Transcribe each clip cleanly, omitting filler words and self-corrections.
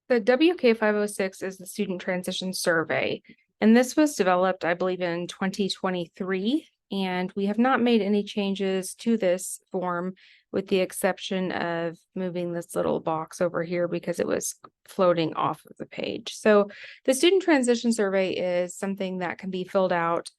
The WK-506 is the Student Transition Survey, and this was developed, I believe, in 2023, and we have not made any changes to this form with the exception of moving this little box over here because it was floating off of the page. So the Student Transition Survey is something that can be filled out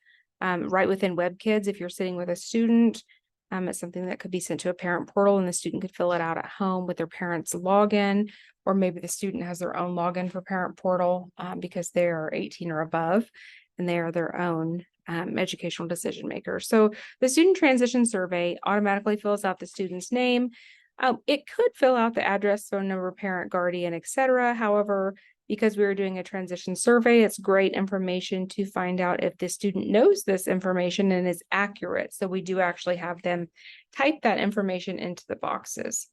right within WebKids if you're sitting with a student. It's something that could be sent to a parent portal and the student could fill it out at home with their parents' login, or maybe the student has their own login for parent portal because they are 18 or above and they are their own educational decision makers. So the student transition survey automatically fills out the student's name. It could fill out the address, phone number, parent, guardian, etc. However, because we were doing a transition survey, it's great information to find out if the student knows this information and is accurate. So we do actually have them type that information into the boxes.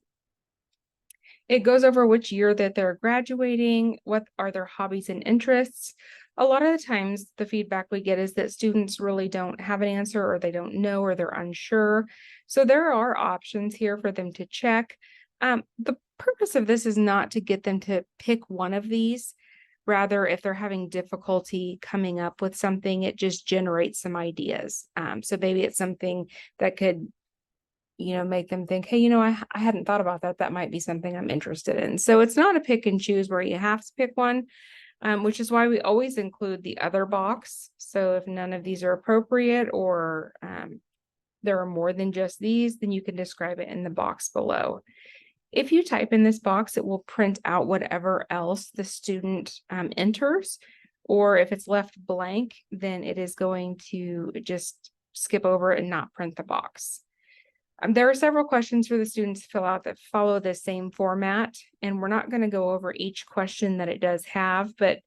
It goes over which year that they're graduating, what are their hobbies and interests. A lot of the times the feedback we get is that students really don't have an answer, or they don't know, or they're unsure. So there are options here for them to check. The purpose of this is not to get them to pick one of these. Rather, if they're having difficulty coming up with something, it just generates some ideas. So maybe it's something that could make them think, hey, I hadn't thought about that. That might be something I'm interested in. So it's not a pick and choose where you have to pick one, which is why we always include the other box. So if none of these are appropriate, or there are more than just these, then you can describe it in the box below. If you type in this box, it will print out whatever else the student enters, or if it's left blank, then it is going to just skip over it and not print the box. There are several questions for the students to fill out that follow the same format, and we're not going to go over each question that it does have, but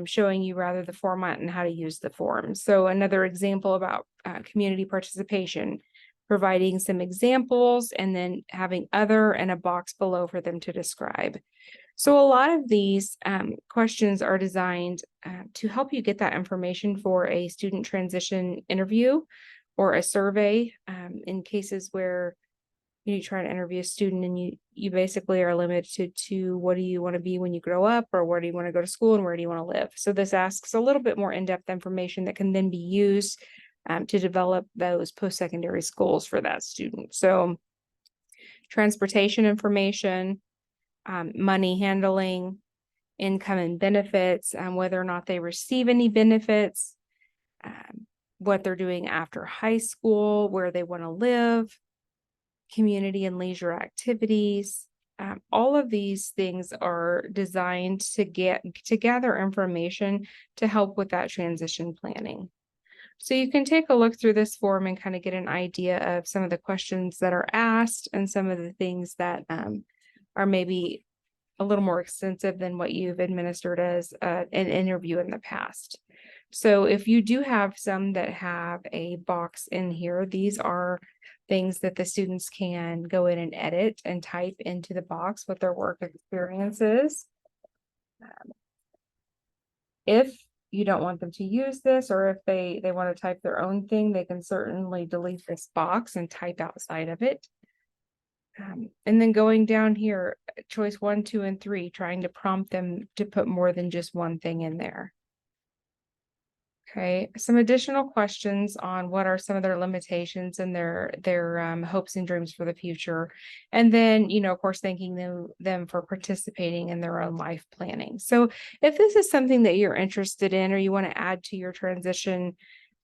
showing you rather the format and how to use the form. So another example about community participation, providing some examples and then having other and a box below for them to describe. So a lot of these questions are designed to help you get that information for a student transition interview or a survey in cases where you try to interview a student and you basically are limited to what do you want to be when you grow up, or where do you want to go to school, and where do you want to live. So this asks a little bit more in-depth information that can then be used to develop those post-secondary goals for that student. So transportation information, money handling, income and benefits, whether or not they receive any benefits, what they're doing after high school, where they want to live, community and leisure activities. All of these things are designed to gather information to help with that transition planning. So you can take a look through this form and kind of get an idea of some of the questions that are asked and some of the things that are maybe a little more extensive than what you've administered as an interview in the past. So if you do have some that have a box in here, these are things that the students can go in and edit and type into the box what their work experience is. If you don't want them to use this, or if they want to type their own thing, they can certainly delete this box and type outside of it. And then going down here, choice 1, 2, and 3, trying to prompt them to put more than just one thing in there. Okay, some additional questions on what are some of their limitations and their hopes and dreams for the future. And then, of course, thanking them for participating in their own life planning. So if this is something that you're interested in, or you want to add to your transition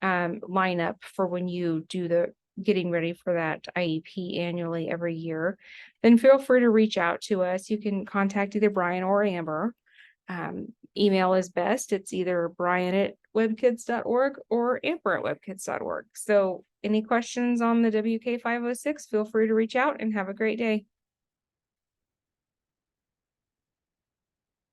lineup for when you do the getting ready for that IEP annually every year, then feel free to reach out to us. You can contact either Brian or Amber. Email is best. It's either brian@webkids.org or amber@webkids.org. So any questions on the WK-506, feel free to reach out and have a great day.